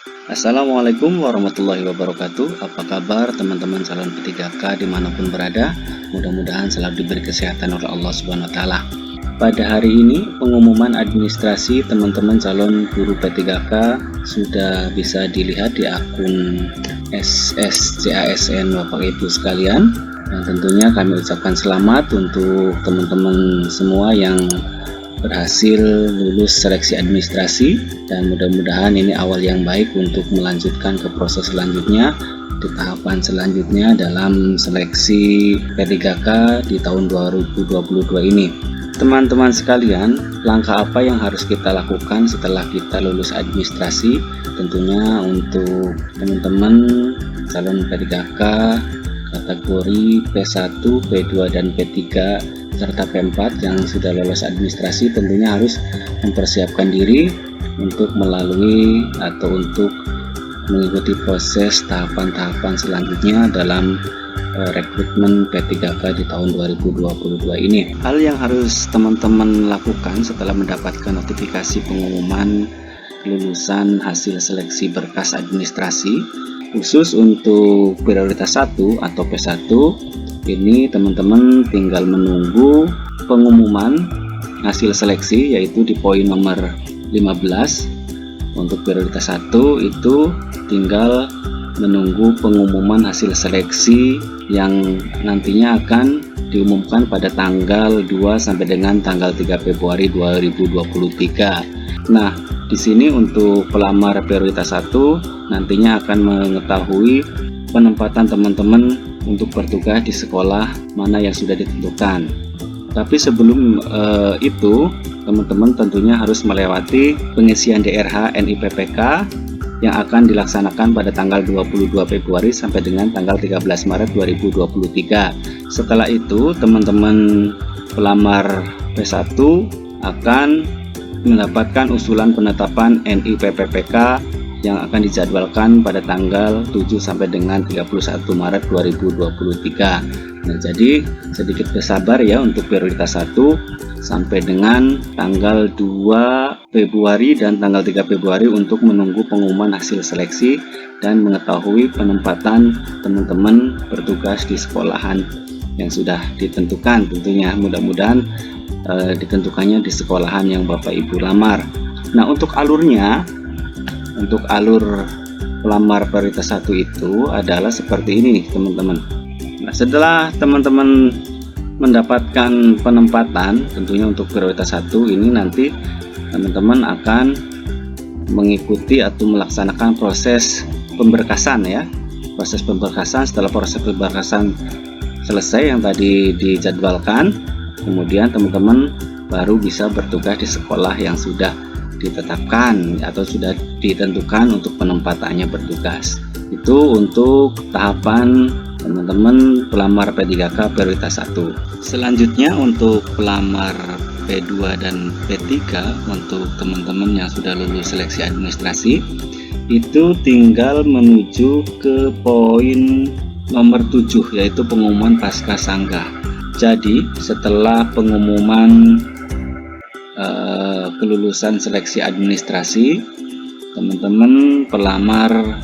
Assalamualaikum warahmatullahi wabarakatuh. Apa kabar teman-teman calon P3K dimanapun berada? Mudah-mudahan selalu diberi kesehatan oleh Allah Subhanahu Wa Taala. Pada hari ini pengumuman administrasi teman-teman calon guru P3K sudah bisa dilihat di akun SSCASN Bapak Ibu sekalian. Dan tentunya kami ucapkan selamat untuk teman-teman semua yang berhasil lulus seleksi administrasi, dan mudah-mudahan ini awal yang baik untuk melanjutkan ke proses selanjutnya di tahapan selanjutnya dalam seleksi P3K di tahun 2022 ini. Teman-teman sekalian, langkah apa yang harus kita lakukan setelah kita lulus administrasi? Tentunya untuk teman-teman calon P3K kategori P1, P2, dan P3 serta P4 yang sudah lolos administrasi tentunya harus mempersiapkan diri untuk melalui atau untuk mengikuti proses tahapan-tahapan selanjutnya dalam rekrutmen P3K di tahun 2022 ini. Hal yang harus teman-teman lakukan setelah mendapatkan notifikasi pengumuman lulusan hasil seleksi berkas administrasi khusus untuk prioritas 1 atau P1, ini teman-teman tinggal menunggu pengumuman hasil seleksi, yaitu di poin nomor 15. Untuk prioritas 1 itu tinggal menunggu pengumuman hasil seleksi yang nantinya akan diumumkan pada tanggal 2 sampai dengan tanggal 3 Februari 2023. Nah, di sini untuk pelamar prioritas 1 nantinya akan mengetahui penempatan teman-teman untuk bertugas di sekolah mana yang sudah ditentukan. Tapi sebelum itu, teman-teman tentunya harus melewati pengisian DRH NIPPK yang akan dilaksanakan pada tanggal 22 Februari sampai dengan tanggal 13 Maret 2023. Setelah itu, teman-teman pelamar P1 akan mendapatkan usulan penetapan NIPPK yang akan dijadwalkan pada tanggal 7 sampai dengan 31 Maret 2023. Nah, jadi sedikit bersabar ya untuk prioritas 1 sampai dengan tanggal 2 Februari dan tanggal 3 Februari untuk menunggu pengumuman hasil seleksi dan mengetahui penempatan teman-teman bertugas di sekolahan yang sudah ditentukan. Tentunya mudah-mudahan ditentukannya di sekolahan yang Bapak Ibu lamar. Nah, untuk alurnya, untuk alur pelamar prioritas 1 itu adalah seperti ini nih teman-teman. Nah, setelah teman-teman mendapatkan penempatan tentunya untuk prioritas 1 ini, nanti teman-teman akan mengikuti atau melaksanakan proses pemberkasan ya. Proses pemberkasan, setelah proses pemberkasan selesai yang tadi dijadwalkan, kemudian teman-teman baru bisa bertugas di sekolah yang sudah ditetapkan atau sudah ditentukan untuk penempatannya bertugas. Itu untuk tahapan teman-teman pelamar P3K prioritas 1. Selanjutnya untuk pelamar P2 dan P3, untuk teman-teman yang sudah lulus seleksi administrasi itu tinggal menuju ke poin nomor 7, yaitu pengumuman pasca sanggah. Jadi setelah pengumuman kelulusan seleksi administrasi, teman-teman pelamar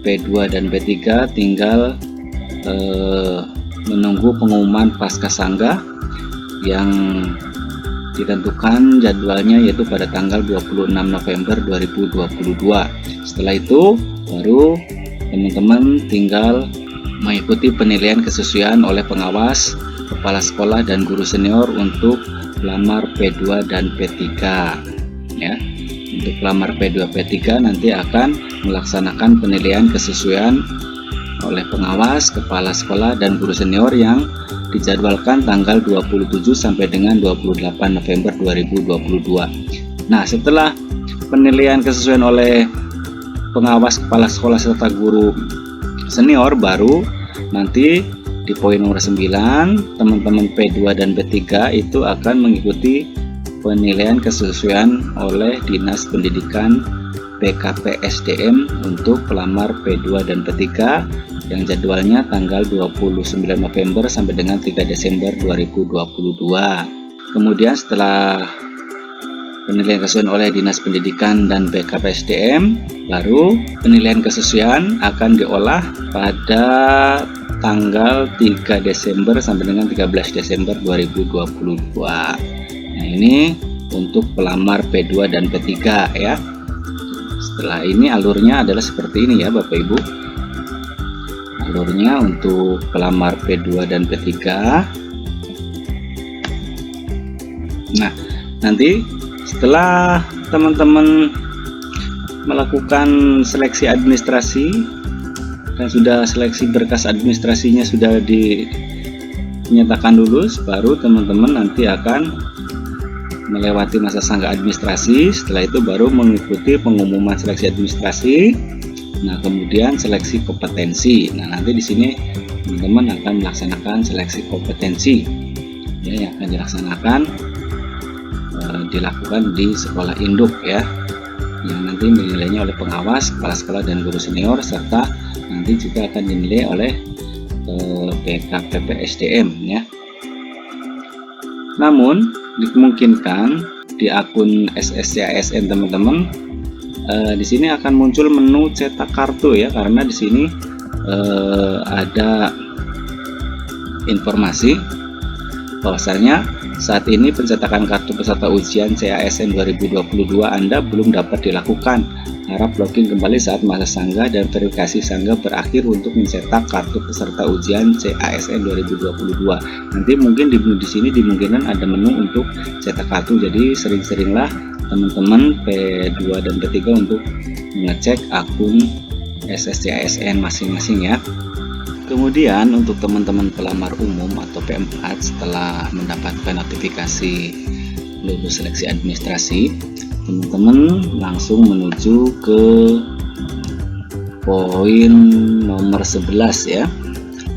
P2 dan P3 tinggal menunggu pengumuman pasca sanggah yang ditentukan jadwalnya yaitu pada tanggal 26 November 2022. Setelah itu baru teman-teman tinggal mengikuti penilaian kesesuaian oleh pengawas, kepala sekolah, dan guru senior untuk pelamar P2 dan P3 ya. Untuk pelamar P2 P3 nanti akan melaksanakan penilaian kesesuaian oleh pengawas, kepala sekolah, dan guru senior yang dijadwalkan tanggal 27 sampai dengan 28 November 2022. Nah, setelah penilaian kesesuaian oleh pengawas, kepala sekolah, serta guru senior, baru nanti di poin nomor 9, teman-teman P2 dan P3 itu akan mengikuti penilaian kesesuaian oleh Dinas Pendidikan PKPSDM untuk pelamar P2 dan P3 yang jadwalnya tanggal 29 November sampai dengan 3 Desember 2022. Kemudian setelah penilaian kesesuaian oleh Dinas Pendidikan dan BKPSDM. Baru penilaian kesesuaian akan diolah pada tanggal 3 Desember sampai dengan 13 Desember 2022. Nah, ini untuk pelamar P2 dan P3 ya. Setelah ini alurnya adalah seperti ini ya Bapak Ibu. Alurnya untuk pelamar P2 dan P3. Nah, nanti setelah teman-teman melakukan seleksi administrasi dan sudah seleksi berkas administrasinya sudah dinyatakan lulus, baru teman-teman nanti akan melewati masa sangga administrasi. Setelah itu baru mengikuti pengumuman seleksi administrasi. Nah, kemudian seleksi kompetensi. Nah, nanti di sini teman-teman akan melaksanakan seleksi kompetensi ya, yang akan dilakukan di sekolah induk ya, yang nanti dinilainya oleh pengawas, kepala sekolah dan guru senior, serta nanti juga akan dinilai oleh BKPPSDM ya. Namun dimungkinkan di akun SSCASN teman-teman di sini akan muncul menu cetak kartu ya, karena di sini ada informasi bahwasanya saat ini pencetakan kartu peserta ujian CASN 2022 Anda belum dapat dilakukan. Harap login kembali saat masa sangga dan verifikasi sangga berakhir untuk mencetak kartu peserta ujian CASN 2022. Nanti mungkin di sini dimungkinkan ada menu untuk cetak kartu, jadi sering-seringlah teman-teman P2 dan P3 untuk mengecek akun SSCASN masing-masing ya. Kemudian untuk teman-teman pelamar umum atau P4 setelah mendapatkan notifikasi lulus seleksi administrasi, teman-teman langsung menuju ke poin nomor 11 ya.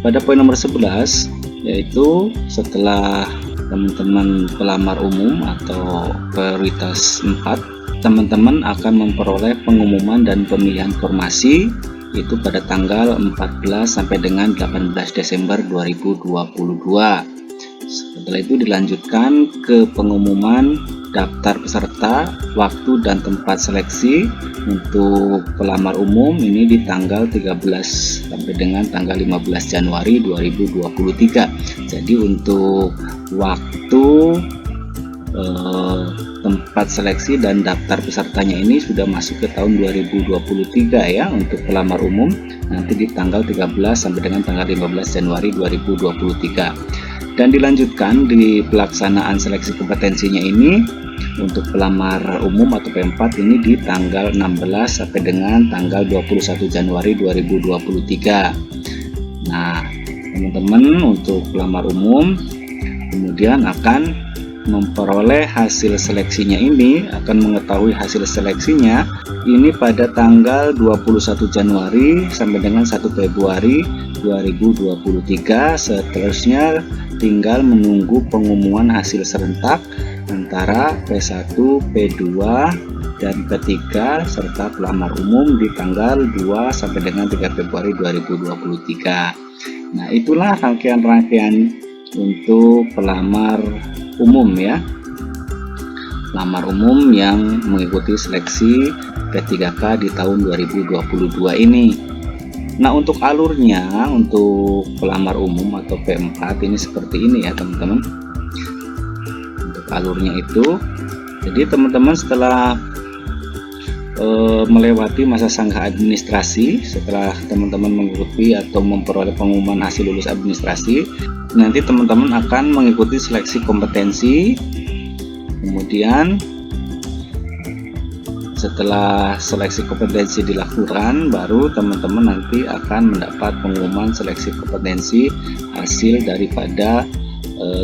Pada poin nomor 11 yaitu setelah teman-teman pelamar umum atau prioritas 4, teman-teman akan memperoleh pengumuman dan pemilihan formasi itu pada tanggal 14 sampai dengan 18 Desember 2022. Setelah itu dilanjutkan ke pengumuman daftar peserta, waktu dan tempat seleksi untuk pelamar umum ini di tanggal 13 sampai dengan tanggal 15 Januari 2023. Jadi untuk waktu tempat seleksi dan daftar pesertanya ini sudah masuk ke tahun 2023 ya untuk pelamar umum, nanti di tanggal 13 sampai dengan tanggal 15 Januari 2023. Dan dilanjutkan di pelaksanaan seleksi kompetensinya ini untuk pelamar umum atau P4 ini di tanggal 16 sampai dengan tanggal 21 Januari 2023. Nah, teman-teman untuk pelamar umum kemudian akan memperoleh hasil seleksinya ini, akan mengetahui hasil seleksinya ini pada tanggal 21 Januari sampai dengan 1 Februari 2023. Seterusnya tinggal menunggu pengumuman hasil serentak antara P1, P2 dan P3 serta pelamar umum di tanggal 2 sampai dengan 3 Februari 2023. Nah, itulah rangkaian-rangkaian untuk pelamar umum ya, pelamar umum yang mengikuti seleksi P3K di tahun 2022 ini. Nah, untuk alurnya untuk pelamar umum atau P4 ini seperti ini ya teman-teman. Untuk alurnya itu, jadi teman-teman setelah melewati masa sangga administrasi, setelah teman-teman mengikuti atau memperoleh pengumuman hasil lulus administrasi, nanti teman-teman akan mengikuti seleksi kompetensi. Kemudian setelah seleksi kompetensi dilakukan, baru teman-teman nanti akan mendapat pengumuman seleksi kompetensi hasil daripada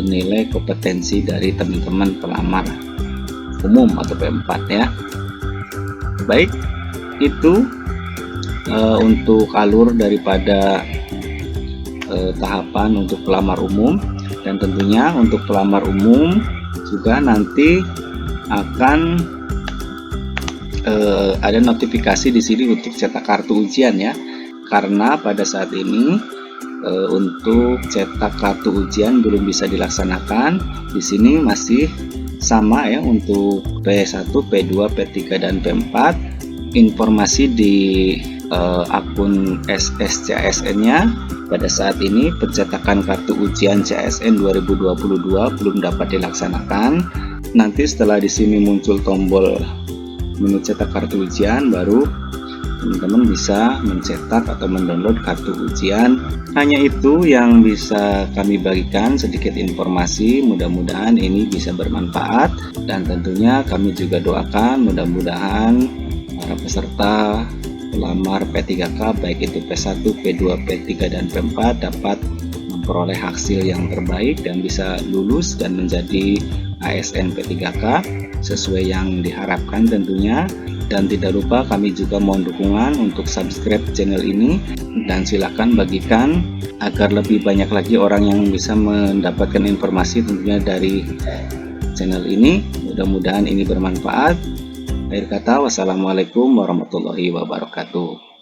nilai kompetensi dari teman-teman pelamar umum atau P4 ya. Baik, itu untuk alur daripada tahapan untuk pelamar umum. Dan tentunya untuk pelamar umum juga nanti akan ada notifikasi di sini untuk cetak kartu ujian ya, karena pada saat ini untuk cetak kartu ujian belum bisa dilaksanakan. Di sini masih Sama ya untuk P1, P2, P3 dan P4. Informasi di akun SSCASN-nya pada saat ini pencetakan kartu ujian CASN 2022 belum dapat dilaksanakan. Nanti setelah di sini muncul tombol menu cetak kartu ujian, baru teman-teman bisa mencetak atau mendownload kartu ujian. Hanya itu yang bisa kami bagikan, sedikit informasi, mudah-mudahan ini bisa bermanfaat, dan tentunya kami juga doakan mudah-mudahan para peserta pelamar P3K baik itu P1, P2, P3 dan P4 dapat memperoleh hasil yang terbaik dan bisa lulus dan menjadi ASN P3K sesuai yang diharapkan tentunya. Dan tidak lupa kami juga mohon dukungan untuk subscribe channel ini dan silakan bagikan agar lebih banyak lagi orang yang bisa mendapatkan informasi tentunya dari channel ini. Mudah-mudahan ini bermanfaat. Akhir kata, wassalamualaikum warahmatullahi wabarakatuh.